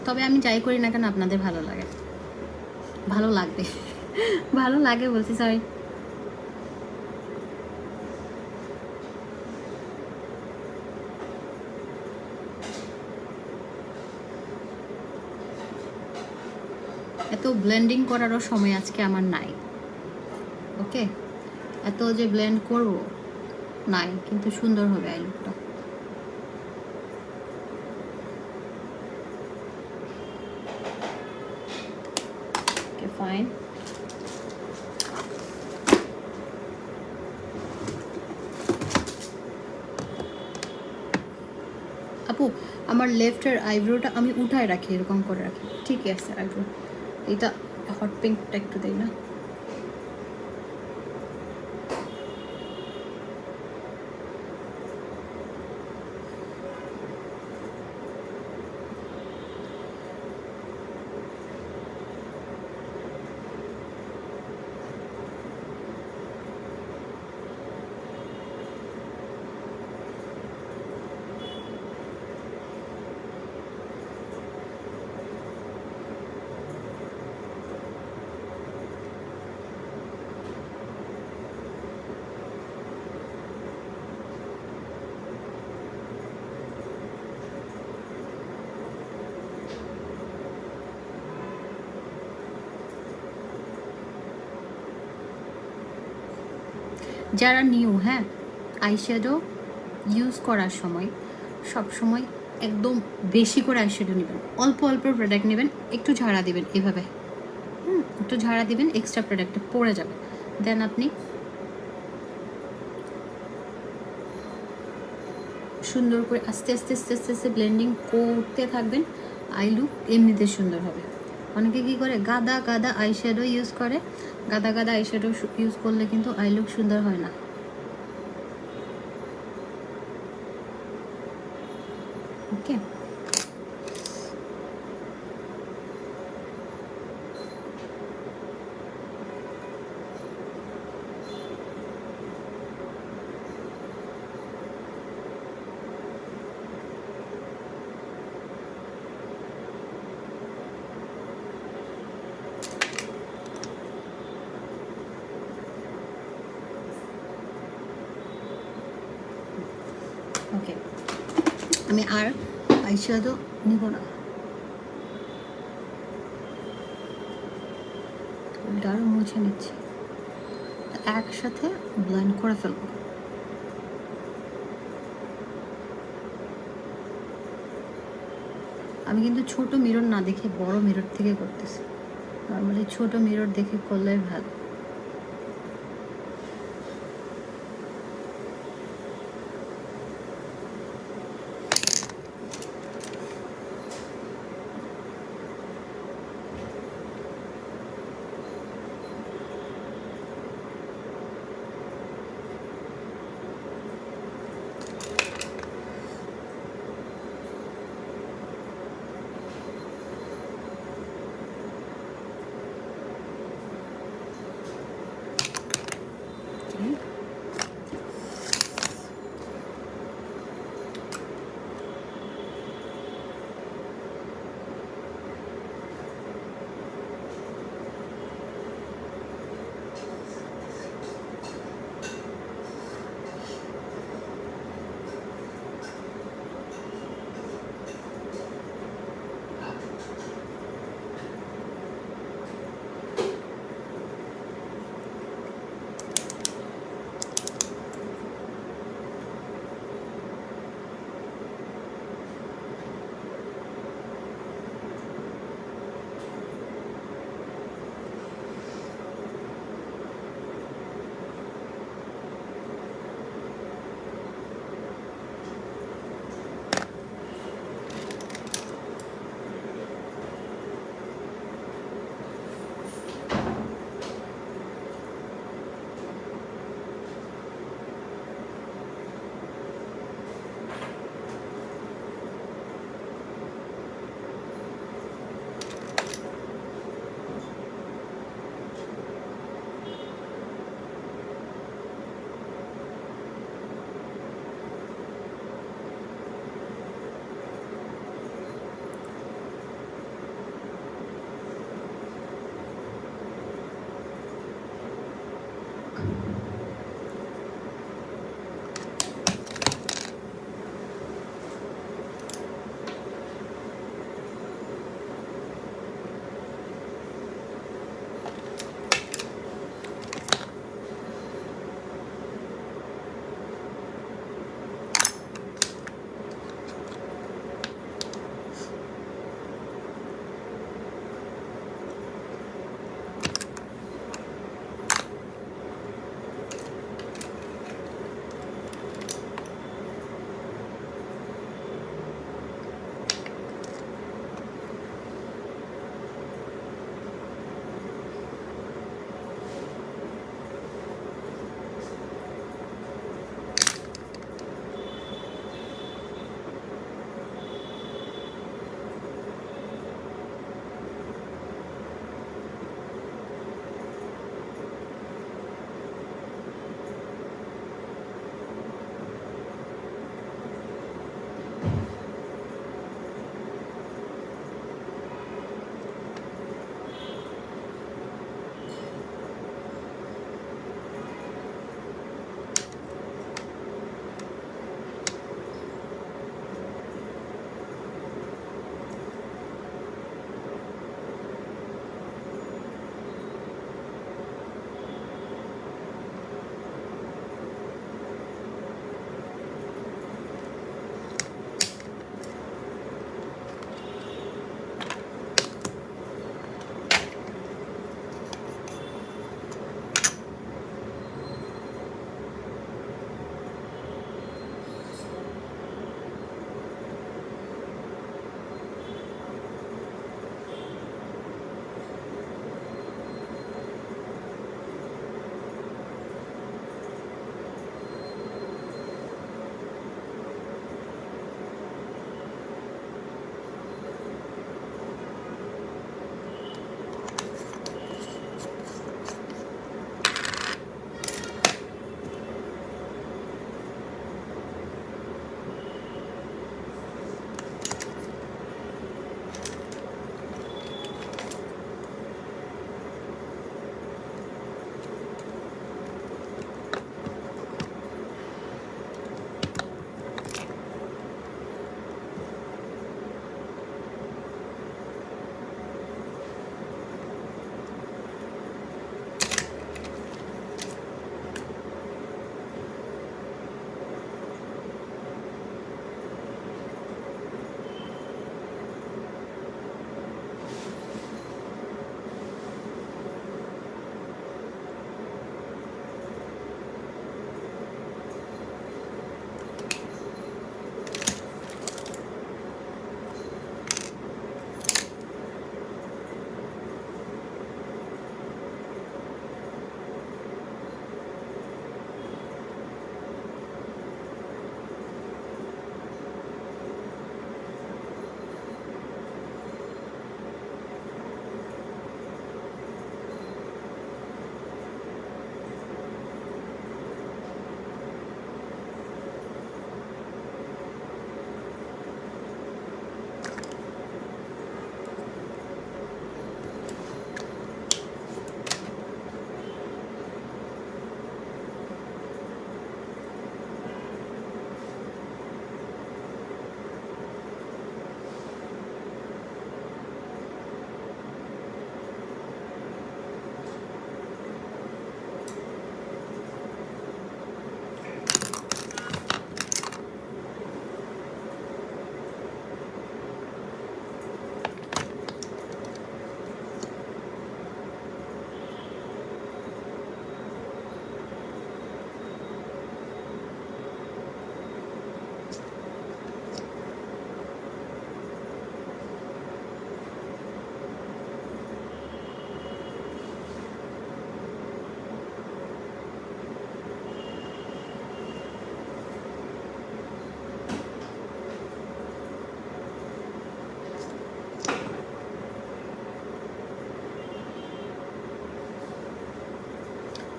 তবে আমি যাই করি না কেন আপনাদের ভালো লাগে, ভালো লাগবে, ভালো লাগে বলছি, সরি। এত ব্লেন্ডিং করারও সময় আজকে আমার নাই, ওকে? এত যে ব্লেন্ড করব নাই, কিন্তু সুন্দর হবে আই লুকটা। ওকে, ফাইন। আপু, আমার লেফটের আইব্রোটা আমি উঠায় রাখি, এরকম করে রাখি, ঠিক আছে? আইব্রো এটা হট পিঙ্কটা একটু দেই না? যারা নিউ, হ্যাঁ, আইশ্যাডো ইউজ করার সময় সব সময় একদম বেশি করে আইশ্যাডো নেবেন, অল্প অল্প প্রোডাক্ট নেবেন, একটু ঝাড়া দিবেন এভাবে, একটু ঝাড়া দিবেন, এক্সট্রা প্রোডাক্টটা পড়ে যাবে। দেন আপনি সুন্দর করে আস্তে আস্তে আস্তে আস্তে আস্তে ব্লেন্ডিং করতে থাকবেন, আই লুক এমনিতে সুন্দর হবে। অনেকে কী করে, গাদা গাদা আইশ্যাডো ইউজ করে, গাদা গাদা আইশ্যাডো ইউজ করলে কিন্তু আই লুক সুন্দর হয় না, ওকে? ওকে, আমি আর আইশ্যাডো নিব না, আরও মুছে নিচ্ছি, একসাথে ব্লেন্ড করে ফেলবো। আমি কিন্তু ছোট মিরর না দেখে বড় মিরর থেকে করতেছি, নর্মালি ছোট মিরর দেখে করলে ভালো।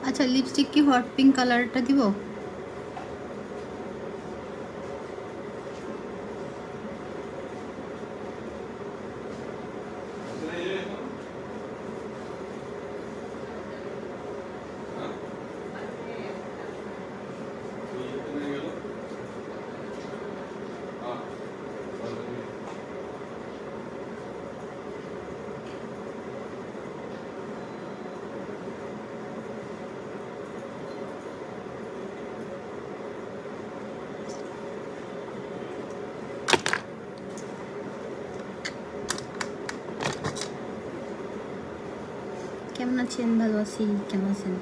আচ্ছা লিপস্টিক কি হট পিঙ্ক কালারটা দিব? কেমন আছেন? ভালো আছি। কেমন আছেন?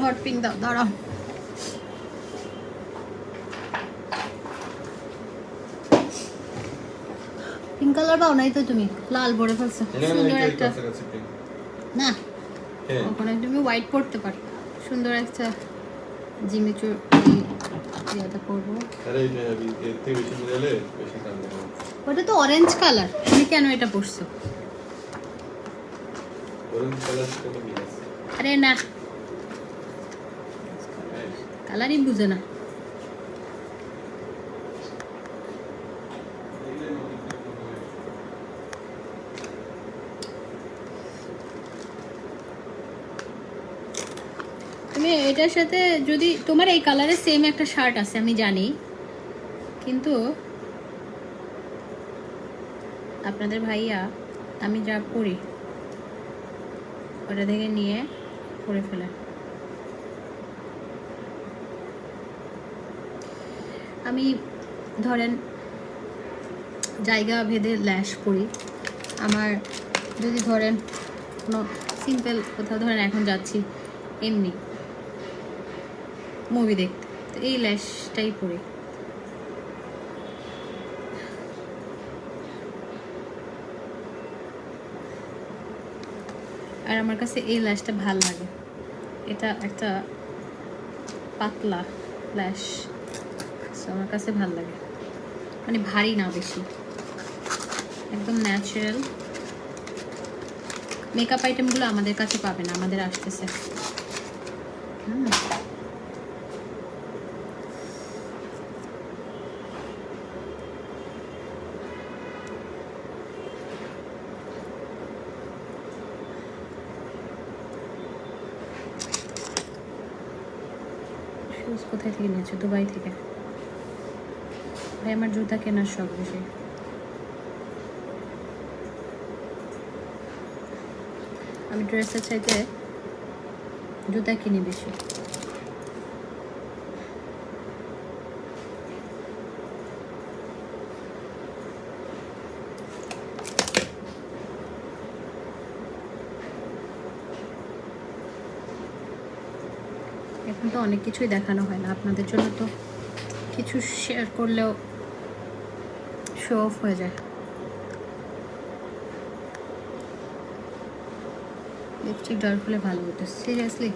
হট পিঙ্ক দাও, দাঁড়াও। পিঙ্ক কালার পাও নাই তো তুমি? লাল ভরে ফেলছো। সুন্দর একটা না, ওখানে তুমি হোয়াইট পরতে পারো। সুন্দর একটা জিমিচুর ইয়াটা পরবো। ওটা তো অরেঞ্জ কালার, তুমি কেন এটা পরছো? আরে না, কালারই বুঝে না। তুমি এটার সাথে যদি তোমার এই কালারের সেম একটা শার্ট আছে আমি জানি, কিন্তু আপনাদের ভাইয়া আমি যা পরি ওটা থেকে নিয়ে পরে ফেলে। আমি ধরেন জায়গা ভেদে ল্যাশ পরি। আমার যদি ধরেন কোনো সিম্পল কোথাও, ধরেন এখন যাচ্ছি এমনি মুভি দেখতে, তো এই ল্যাশটাই পরি। আর আমার কাছে এই ল্যাশটা ভাল লাগে। এটা একটা পাতলা ল্যাশ, আমার কাছে ভাল লাগে, মানে ভারী না বেশি, একদম ন্যাচারাল। মেকআপ আইটেমগুলো আমাদের কাছে পাবে না, আমাদের আসতেছে। শুজ কোথায় থেকে নিয়েছো? দুবাই থেকে। ভাই আমার জুতা কেনার শখ বেশি। আমি ড্রেসের চাইতে জুতা কিনি বেশি। এখন তো অনেক কিছুই দেখানো হয় না আপনাদের জন্য, তো কিছু শেয়ার করলেও শো অফ হয়ে যায়। লিপস্টিক ডার্ক হলে ভালো হতো, সিরিয়াসলি।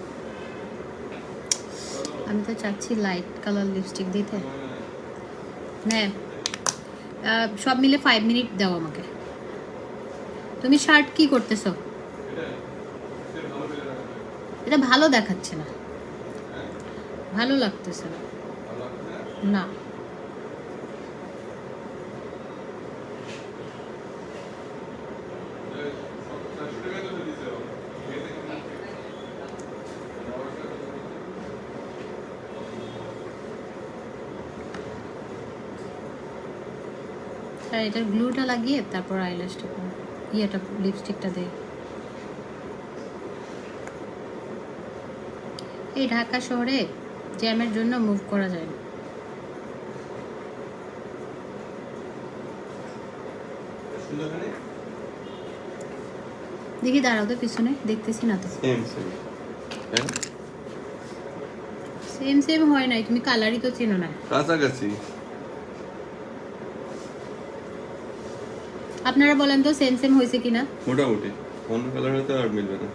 আমি তো চাচ্ছি লাইট কালার লিপস্টিক দিতে। হ্যাঁ, সব মিলে 5 মিনিট দাও আমাকে। তুমি শার্ট কি করতেছো? এটা ভালো দেখাচ্ছে না, ভালো লাগতেছে না। না আর এটার গ্লুটা লাগিয়ে তারপর আইল্যাশটা ইয়েটা লিপস্টিকটা দেয়। এই ঢাকা শহরে জ্যামের জন্য মুভ করা যায় না। দেখি দাঁড়াও তো, পিছনে দেখতেছি না তো। সেম সেম হয় নাই, তুমি কালারই তো চেনো না। কাছাকাছি আপনারা বলেন তো সেম সেম হয়েছে কিনা। মোটামুটি অন্য কালার হয়তো আর মিলবে না।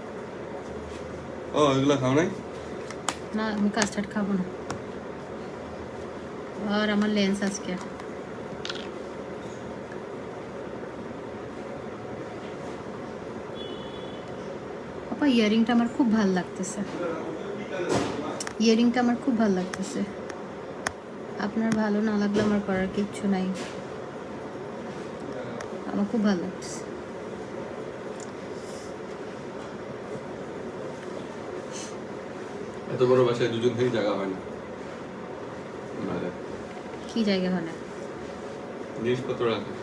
ও এগুলা খাও নাই? না আমি কাস্টার্ড খাবো না। আর আমার লেন্স আজকে আপা ইয়ারিংটা আমার খুব ভাল লাগতেছে। ইয়ারিংটা আমার খুব ভাল লাগতেছে। আপনার ভালো না লাগলে আমার করার কিচ্ছু নাই, আমার খুব ভালো লাগতেছে। এত বড় বাসায় দুজন থেকে জায়গা হয় না। মানে কি জায়গা হয় না? জিনিসপত্র রাখে।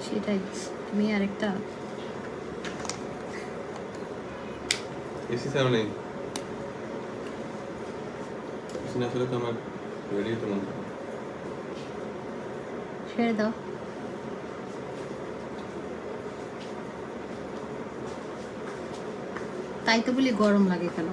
সেটাই। তুমি আরেকটা এসি ছাড়া নেই। এসি না ছাড়া তো আমার রেডি হতে মন করে। ছেড়ে দাও। তাই তো বলি গরম লাগে কেন?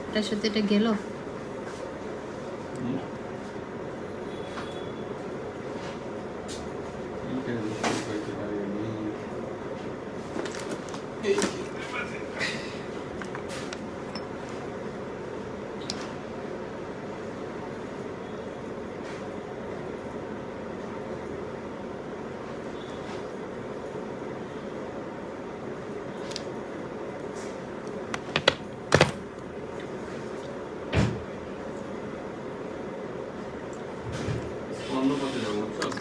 এটার সাথে এটা গেল। অন্য পথে যাবো চল।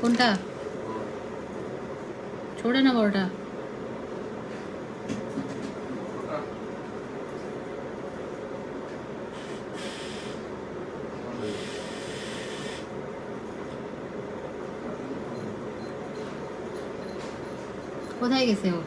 কোনটা? ছোড়ে না বড়টা? কোথায় গেছে ও?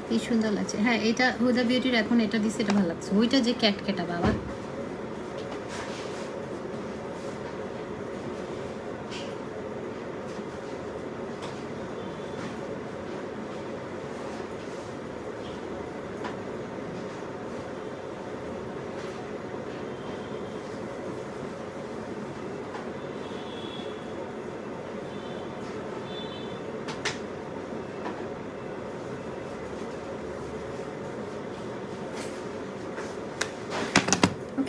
কি সুন্দর লাগছে। হ্যাঁ এটা হুদা বিউটির এখন এটা দিচ্ছে, এটা ভালো লাগছে। ওইটা যে ক্যাটকেটা বাবা,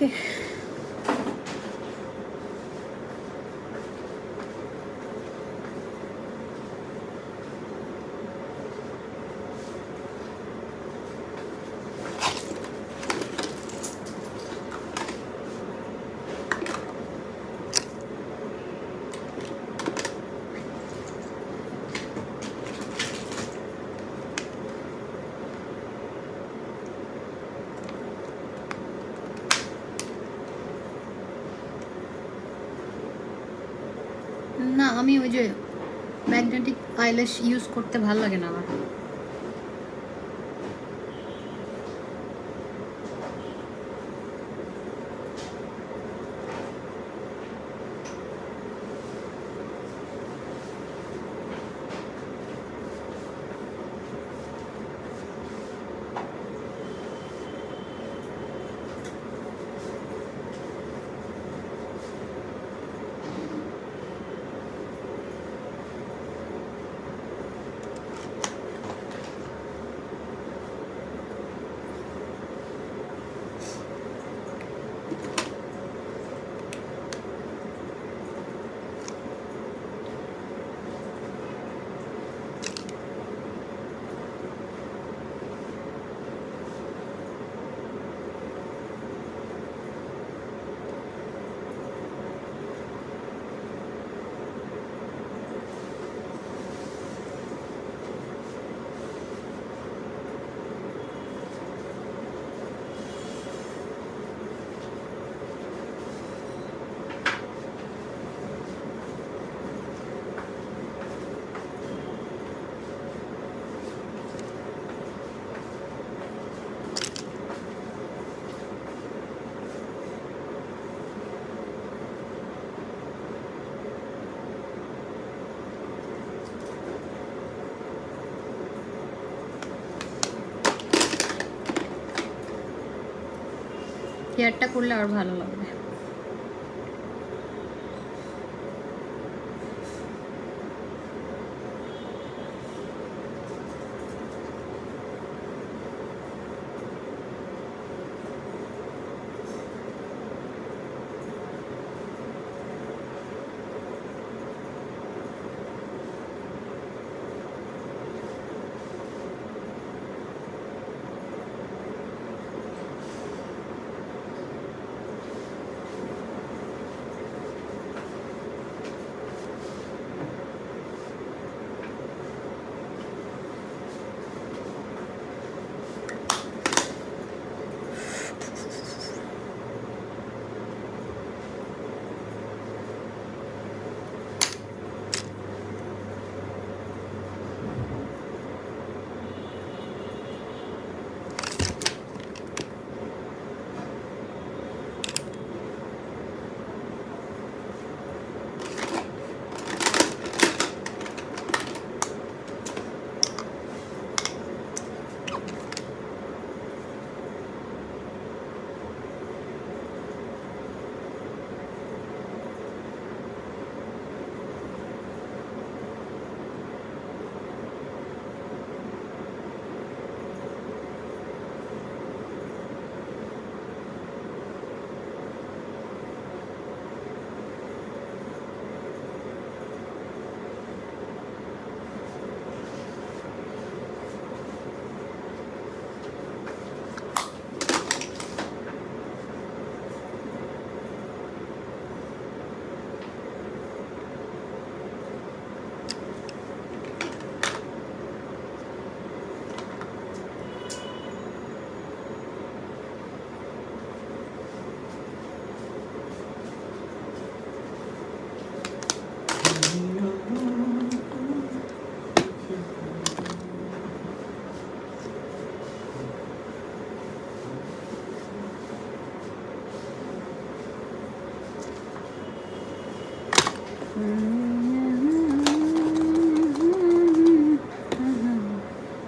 ওকে না আমি ওই যে ম্যাগনেটিক আইল্যাশ ইউজ করতে ভালো লাগে না আমার হেয়ারটা করলে আর ভালো লাগবে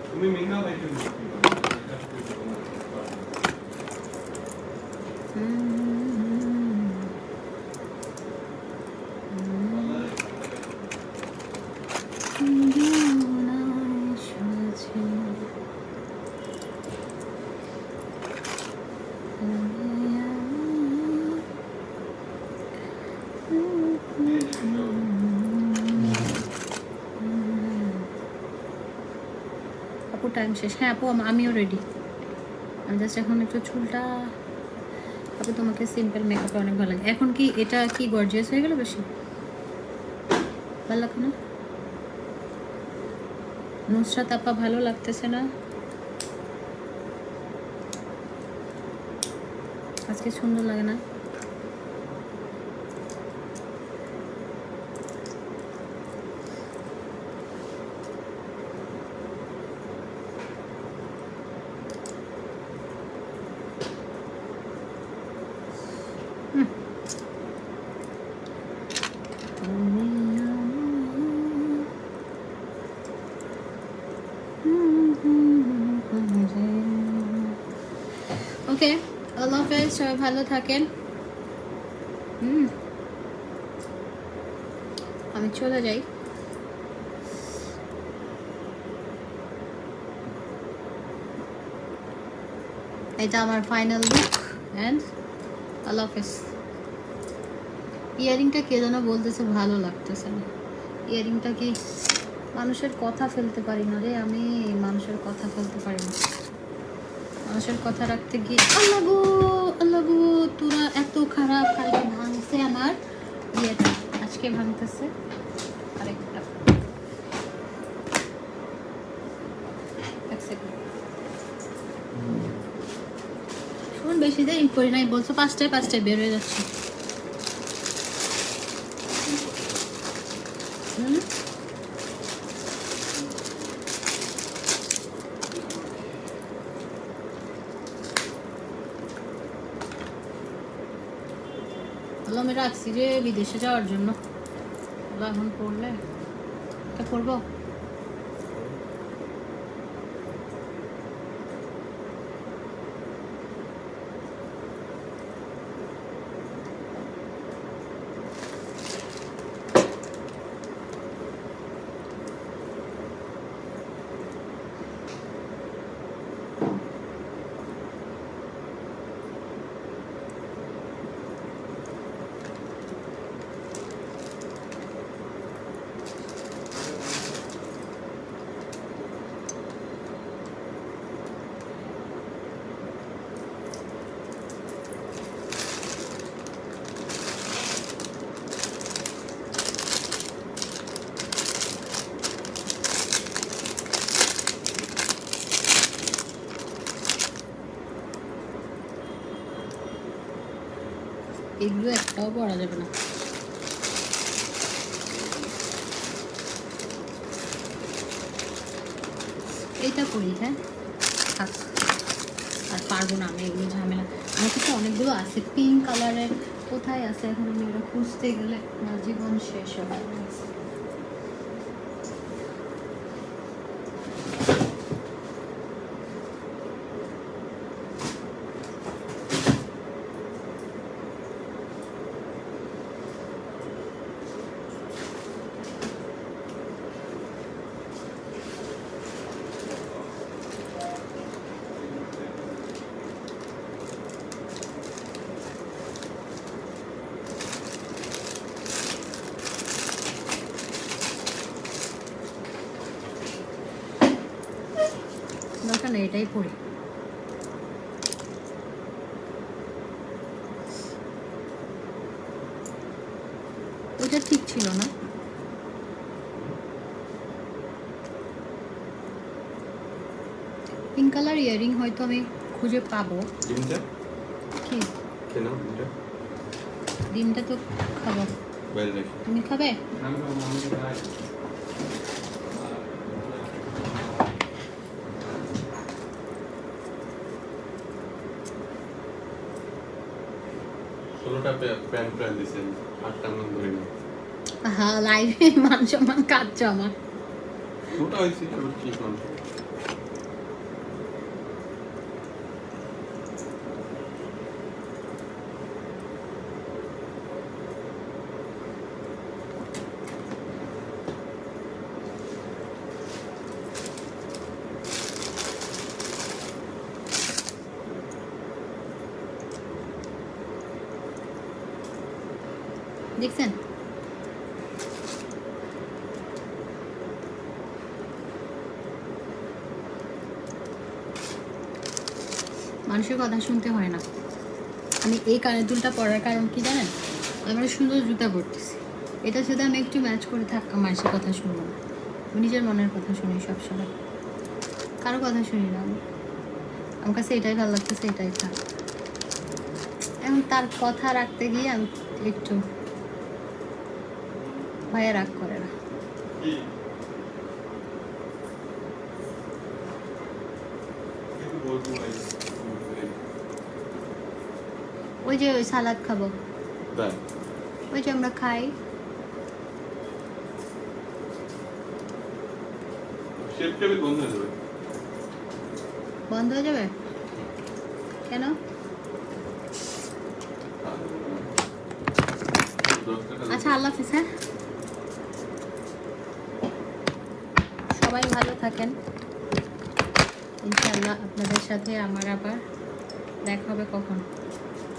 তুমি মেঘনা ভাইকে আপু টাইম শেষ। হ্যাঁ আপু আমিও রেডি। আমি জাস্ট এখন একটু চুলটা, আপু তোমাকে সিম্পল মেকআপে অনেক ভালো লাগে। এখন কি এটা কি গর্জিয়াস হয়ে গেল বেশি? ভালো লাগে না? নুসরাত আপা ভালো লাগতেছে না আজকে? সুন্দর লাগে না? ওকে, আল্লাহ হাফেজ, সবাই ভালো থাকেন। আমি চলে যাই। এটা আমার ফাইনাল লুক অ্যান্ড আল্লাহ হাফেজ। ইয়ারিংটা কে যেন বলতেছে ভালো লাগতেছে না। ইয়ারিংটা কি মানুষের কথা ফেলতে পারি না রে আমি, মানুষের কথা ফেলতে পারি না। মানুষের কথা রাখতে গিয়ে আল্লাহ গো তোরা এত খারাপ। কালকে ভাঙছে আমার ইয়েটা, আজকে ভাঙতেছে আরেকটা। এক সেকেন্ড শুন, বেশি দেরি করি নাই, বলছো 5টায় বের হয়ে যাচ্ছে। আমি রাখছি যে বিদেশে যাওয়ার জন্য। এখন পড়লে এটা করবো। এগুলো একটাও পড়া যাবে না। এইটা করি, হ্যাঁ থাক, আর পারবো না আমি এগুলো ঝামেলা। আমার কাছে অনেকগুলো আছে পিঙ্ক কালারের, কোথায় আছে এখন আমি এগুলো খুঁজতে গেলে আমার জীবন শেষ হবে। দরকার নেই, এটাই পড়ি। ওইটা ঠিক ছিল না। পিঙ্ক কালার ইয়ারিং হয়তো আমি খুঁজে পাবো। ডিমটা কি কেন? ডিমটা ডিমটা তো খাবো। বাইরে রাখি। তুমি খাবে? প্যান দিছেন 8টা মান ধরে না। হ্যাঁ, লাইভে মান সম্মান কাটছো আমার। ওটা হইছে কি কোন? দেখছেন? মানুষের কথা শুনতে হয় না। আমি এই কানের দুলটা পরার কারণ কি জানেন? আমরা সুন্দর জুতা পরতেছি, এটার সাথে আমি একটু ম্যাচ করে থাকা মানুষের কথা শুনবো না। আমি নিজের মনের কথা শুনি সবসময়, কারো কথা শুনি না আমি। আমার কাছে এটাই ভালো লাগতেছে, এটাই থাক। এখন তার কথা রাখতে গিয়ে আমি একটু ভাইয়া রাগ করে না। ওই যে ওই সালাদ খাবো, তাই ওই যে আমরা খাই। শেফ টেবিল বন্ধ হয়ে যাবে। বন্ধ হয়ে যাবে কেন? 10 টাকা আচ্ছা, আল্লাহ হাফিজ। হ্যাঁ, সবাই ভালো থাকেন। ইনশাআল্লাহ আপনাদের সাথে আমার আবার দেখা হবে। কখন?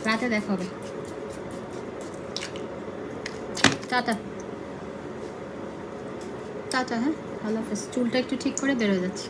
রাতে দেখা হবে। Tata tata. হ্যাঁ, আল্লাহ হাফিজ। চুলটা একটু ঠিক করে বেরোয় যাচ্ছে।